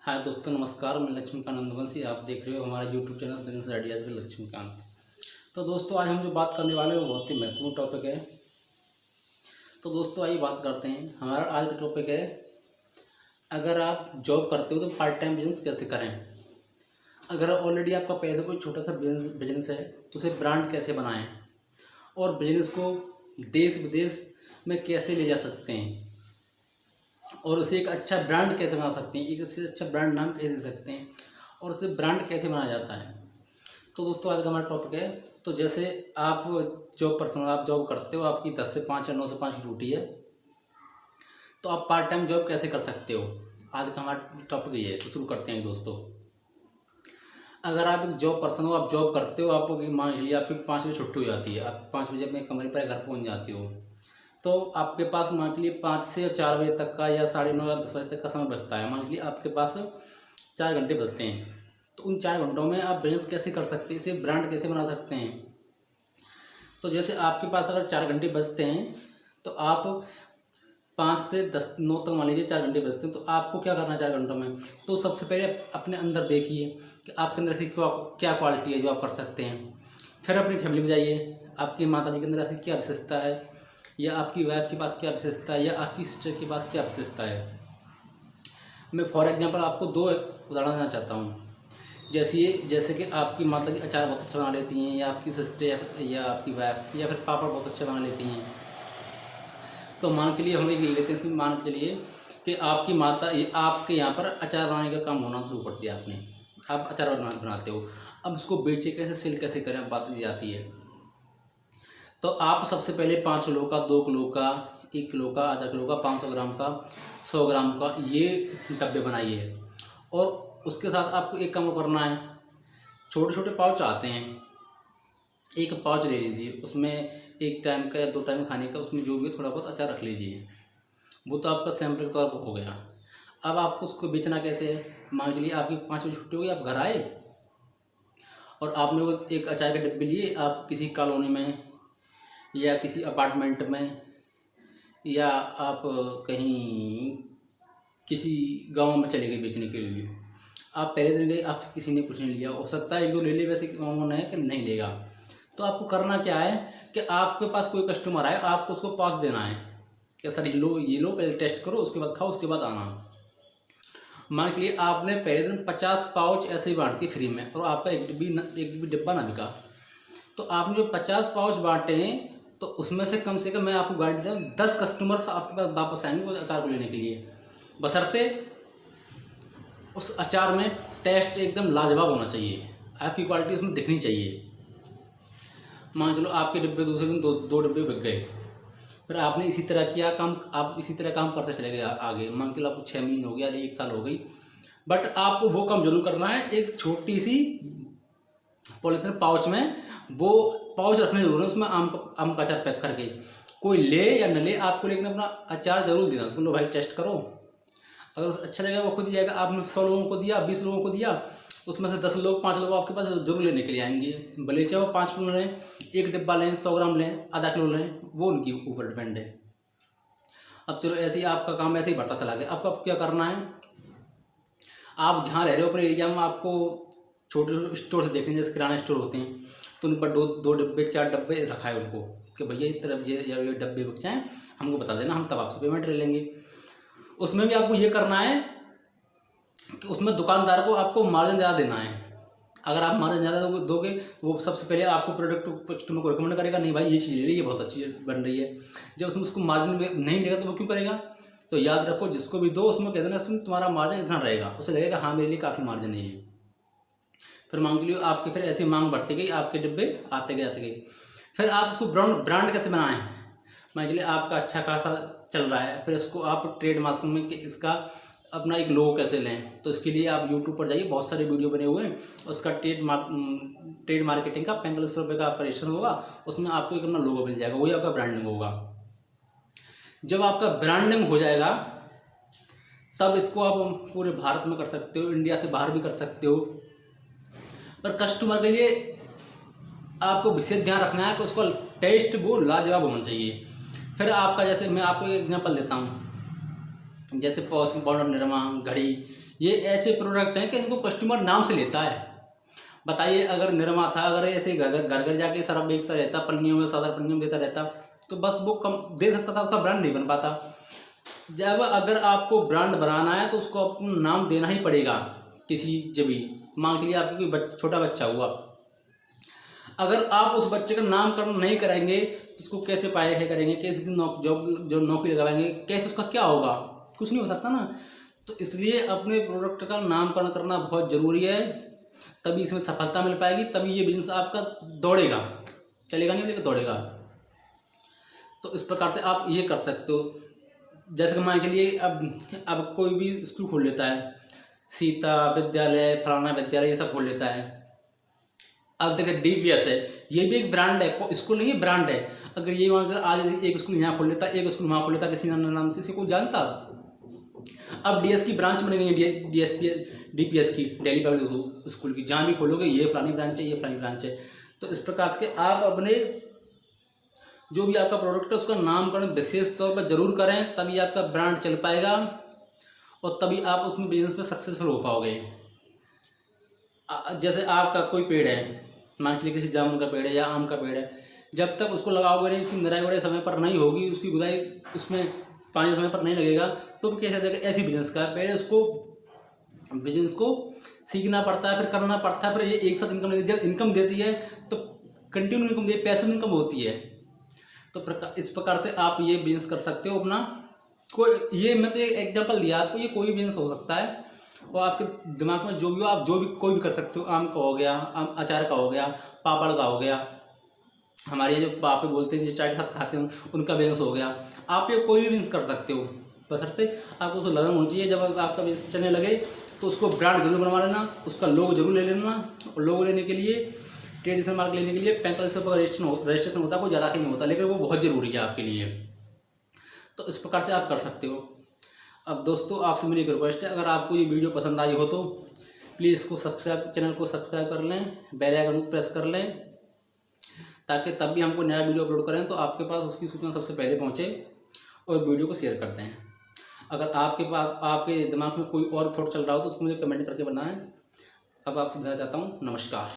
हाय दोस्तों, नमस्कार। मैं लक्ष्मीकांत नंदवंशी। आप देख रहे हो हमारा YouTube channel business ideas with Laxmikant. तो दोस्तों, आज हम जो बात करने वाले हैं वो बहुत ही महत्वपूर्ण टॉपिक है। तो दोस्तों, आइए बात करते हैं। हमारा आज का टॉपिक है, अगर आप जॉब करते हो तो पार्ट टाइम बिजनेस कैसे करें। अगर ऑलरेडी आपका पैसे कोई छोटा सा बिजनेस है तो उसे ब्रांड कैसे बनाएं और बिजनेस को देश विदेश में कैसे ले जा सकते हैं और उसे एक अच्छा ब्रांड कैसे बना सकते हैं, एक इससे अच्छा ब्रांड नाम कैसे दे सकते हैं और उसे ब्रांड कैसे बनाया जाता है। तो दोस्तों, आज का हमारा टॉपिक है। तो जैसे आप जॉब पर्सन हो, आप जॉब करते हो, आपकी 10 से 5 या 9 से 5 ड्यूटी है, तो आप पार्ट टाइम जॉब कैसे कर सकते हो। आज का हमारा टॉपिक ये है। तो शुरू करते हैं दोस्तों। अगर आप एक जॉब पर्सन हो, आप जॉब करते हो, आपको मान लीजिए आपकी 5 बजे छुट्टी हो जाती है, आप 5 बजे अपने कमरे पर घर पहुँच जाते हो, तो आपके पास मान के लिए 5 से 4 बजे तक का या 9:30 या 10 बजे तक का समय बचता है। मान लीजिए आपके पास 4 घंटे बचते हैं। तो उन 4 घंटों में आप बिजनेस कैसे कर सकते हैं, इसे ब्रांड कैसे बना सकते हैं। तो जैसे आपके पास अगर 4 घंटे बचते हैं तो आप 5 से 9 तक मान लीजिए 4 घंटे बचते हैं, तो आपको क्या करना है 4 घंटों में। तो सबसे पहले अपने अंदर देखिए कि आपके अंदर ऐसी क्या क्वालिटी है जो आप कर सकते हैं। फिर अपनी फैमिली में जाइए, आपकी माता जी के अंदर ऐसी क्या विशेषता है, या आपकी वाइफ के पास क्या विशेषता है, या आपकी सिस्टर के पास क्या विशेषता है। मैं फॉर एग्जांपल आपको 2 उदाहरण देना चाहता हूँ। जैसे कि आपकी माता जी अचार बहुत अच्छा बना लेती हैं, या आपकी सिस्टर या आपकी वाइफ या फिर पापड़ बहुत अच्छा बना लेती हैं। तो मान के लिए हम एक ले लेते हैं, इसमें मान के लिए कि आपकी माता आपके यहाँ पर अचार बनाने का काम होना शुरू कर दिया आपने। आप अचार बनाते हो, अब उसको बेचे कैसे, सेल कैसे करें, अब बात जाती है। तो आप सबसे पहले 5 किलो का, 2 किलो का, 1 किलो का, आधा किलो का, 500 ग्राम का, 100 ग्राम का ये डब्बे बनाइए। और उसके साथ आपको एक काम करना है, छोटे छोटे पाउच आते हैं, एक पाउच ले लीजिए, उसमें 1 टाइम का या 2 टाइम खाने का, उसमें जो भी थोड़ा बहुत अचार रख लीजिए। वो तो आपका सैंपल के तौर पर हो गया। अब आपको उसको बेचना कैसे है। मान लीजिए आपकी 5 बजे छुट्टी हो गई, आप घर आए और आपने वो एक अचार के डब्बे लिए, आप किसी कॉलोनी में या किसी अपार्टमेंट में या आप कहीं किसी गांव में चले गए बेचने के लिए। आप पहले दिन गए, आप किसी ने कुछ नहीं लिया, हो सकता है 1-2 ले ले, वैसे मामून है कि नहीं लेगा। तो आपको करना क्या है कि आपके पास कोई कस्टमर आए, आपको उसको पास देना है कि सर ये लो पहले टेस्ट करो, उसके बाद खाओ, उसके बाद आना। मान के लिए आपने पहले दिन 50 पाउच ऐसे ही बांट दिए फ्री में, और आपका एक भी डिब्बा ना बिका। तो आपने जो 50 पाउच बांटे हैं, तो उसमें से कम मैं आपको गारंटी दे रहा हूँ 10 कस्टमर्स आपके पास वापस आएंगे वो अचार को लेने के लिए, बशर्ते उस अचार में टेस्ट एकदम लाजवाब होना चाहिए, आपकी क्वालिटी उसमें दिखनी चाहिए। मान चलो आपके डिब्बे दूसरे दिन 2 डिब्बे बिक गए, फिर आपने इसी तरह किया काम, आप इसी तरह काम करते चले गए आगे। मान के आपको 6 महीने हो गया, 1 साल हो गई, बट आपको वो काम जरूर करना है। एक छोटी सी पॉलीथिन पाउच में वो पाउच रखने जरूर है, उसमें आम का अचार पैक करके, कोई ले या न ले, आपको लेकिन अपना अचार जरूर देना। उसको लो भाई टेस्ट करो, अगर उसे अच्छा लगेगा वो खुद ही जाएगा। आपने 100 लोगों को दिया, 20 लोगों को दिया, उसमें से 10 लोग, 5 लोग आपके पास जरूर लेने के लिए आएंगे। भले चाहे वो 5 किलो लें, 1 डिब्बा लें, 100 ग्राम लें, आधा किलो लें, वो उनके ऊपर डिपेंड है। अब चलो ऐसे ही आपका काम ऐसे ही बढ़ता चला गया। आपको अब क्या करना है, आप जहाँ रह रहे हो अपने एरिया में, आपको छोटे स्टोर से देखने, जैसे किराना स्टोर होते हैं, तो उन पर 2 डिब्बे 4 डब्बे रखा है उनको कि भैया इस तरफ ये डब्बे बिक जाएँ, हमको बता देना, हम तब आपसे पेमेंट ले लेंगे। उसमें भी आपको ये करना है कि उसमें दुकानदार को आपको मार्जिन ज़्यादा देना है। अगर आप मार्जिन ज़्यादा दोगे, वो सबसे पहले आपको प्रोडक्ट कस्टमर को रिकमेंड करेगा, नहीं भाई ये चीज़ ले ली, ये बहुत अच्छी बन रही है। जब उसमें उसको मार्जिन नहीं लेगा तो वो क्यों करेगा। तो याद रखो, जिसको भी दो उसमें कह देना तुम्हारा मार्जिन इतना रहेगा, उसे लगेगा हाँ मेरे लिए काफ़ी मार्जिन है ये। फिर मांग के लिए आपकी फिर ऐसी मांग बढ़ती गई, आपके डिब्बे आते गए। फिर आप उसको ब्रांड कैसे बनाएं। मान लीजिए आपका अच्छा खासा चल रहा है, फिर इसको आप ट्रेड मार्केटिंग में कि इसका अपना एक लोगो कैसे लें। तो इसके लिए आप यूट्यूब पर जाइए, बहुत सारे वीडियो बने हुए हैं। उसका ट्रेड मार्केटिंग का 4500 रुपये का ऑपरेशन होगा, उसमें आपको एक अपना लोगो मिल जाएगा, वही आपका ब्रांडिंग होगा। जब आपका ब्रांडिंग हो जाएगा तब इसको आप पूरे भारत में कर सकते हो, इंडिया से बाहर भी कर सकते हो। पर कस्टमर के लिए आपको विशेष ध्यान रखना है कि उसका टेस्ट वो लाजवाब होना चाहिए। फिर आपका, जैसे मैं आपको एक एग्जांपल देता हूँ, जैसे पॉश पाउडर, निरमा, घड़ी, ये ऐसे प्रोडक्ट हैं कि इनको कस्टमर नाम से लेता है। बताइए, अगर निरमा था, अगर ऐसे घर घर जाके शराब बेचता रहता, पन्नियों में साधारण पन्नियों में देता रहता, तो बस वो कम दे सकता था, उसका ब्रांड नहीं बन पाता। जब अगर आपको ब्रांड बनाना है तो उसको आपको नाम देना ही पड़ेगा। किसी जब भी मान चलिए आपके कोई छोटा बच्चा हुआ, अगर आप उस बच्चे का नामकरण नहीं करेंगे तो उसको कैसे पढ़ाई लिखाई करेंगे, कैसे जॉब जो नौकरी लगाएंगे, कैसे उसका क्या होगा, कुछ नहीं हो सकता ना। तो इसलिए अपने प्रोडक्ट का नामकरण करना बहुत ज़रूरी है, तभी इसमें सफलता मिल पाएगी, तभी ये बिजनेस आपका दौड़ेगा, चलेगा नहीं बोलेगा दौड़ेगा। तो इस प्रकार से आप ये कर सकते हो। जैसे कि मान चलिए अब कोई भी स्कूल खोल लेता है, सीता विद्यालय, फलाना विद्यालय, ये सब खोल लेता है। अब देखिए DPS है, ये भी एक ब्रांड है, स्कूल नहीं है, ब्रांड है। अगर ये मान लीजिए आज एक स्कूल यहाँ खोल लेता, एक स्कूल वहाँ खोल लेता, किसी नाम से कोई जानता। अब DS की ब्रांच बन गई है, DPS की, दिल्ली पब्लिक स्कूल की, जहाँ भी खोलोगे ये फलानी ब्रांच है, ये फलानी ब्रांच है। तो इस प्रकार से आप अपने जो भी आपका प्रोडक्ट है उसका नामकरण विशेष तौर पर जरूर करें, तभी आपका ब्रांड चल पाएगा और तभी आप उसमें बिजनेस में सक्सेसफुल हो पाओगे। जैसे आपका कोई पेड़ है, मान चलिए किसी जामुन का पेड़ है या आम का पेड़ है, जब तक उसको लगाओगे नहीं, उसकी निराई गुड़ाई समय पर नहीं होगी, उसकी गुदाई उसमें पानी समय पर नहीं लगेगा, तो कैसे देगा। ऐसी बिजनेस का पहले उसको बिजनेस को सीखना पड़ता है, फिर करना पड़ता है, फिर ये एक साथ इनकम देती है। जब इनकम देती है तो कंटिन्यू इनकम देती है, पैसिव इनकम होती है। तो इस प्रकार से आप ये बिजनेस कर सकते हो अपना। कोई ये मैं तो एक एग्जाम्पल दिया आपको, ये कोई बिजनेस हो सकता है और आपके दिमाग में जो भी हो, आप जो भी कोई भी कर सकते हो। आम का हो गया, आम अचार का हो गया, पापड़ का हो गया, हमारे जो पापे बोलते हैं जो चाय के साथ खाते हैं उनका बिजनेस हो गया। आप ये कोई भी बिजनेस कर सकते हो, बशर्ते आपको उसको लगन होनी चाहिए। जब आपका बिजनेस चलने लगे तो उसको ब्रांड जरूर बनवा लेना, उसका लोगो जरूर ले लेना। और लोगो लेने के लिए, ट्रेडिशनल मार्क लेने के लिए 4500 का रजिस्ट्रेशन होता है, कोई ज़्यादा के नहीं होता, लेकिन वो बहुत ज़रूरी है आपके लिए। तो इस प्रकार से आप कर सकते हो। अब दोस्तों आपसे मेरी एक रिक्वेस्ट है, अगर आपको ये वीडियो पसंद आई हो तो प्लीज़ इसको चैनल को सब्सक्राइब कर लें, बेल आइकन को प्रेस कर लें, ताकि तब भी हमको नया वीडियो अपलोड करें तो आपके पास उसकी सूचना सबसे पहले पहुंचे। और वीडियो को शेयर करते हैं। अगर आपके पास आपके दिमाग में कोई और थॉट चल रहा हो तो उसको मुझे कमेंट करके बताएं। अब आपसे विदा चाहता हूँ, नमस्कार।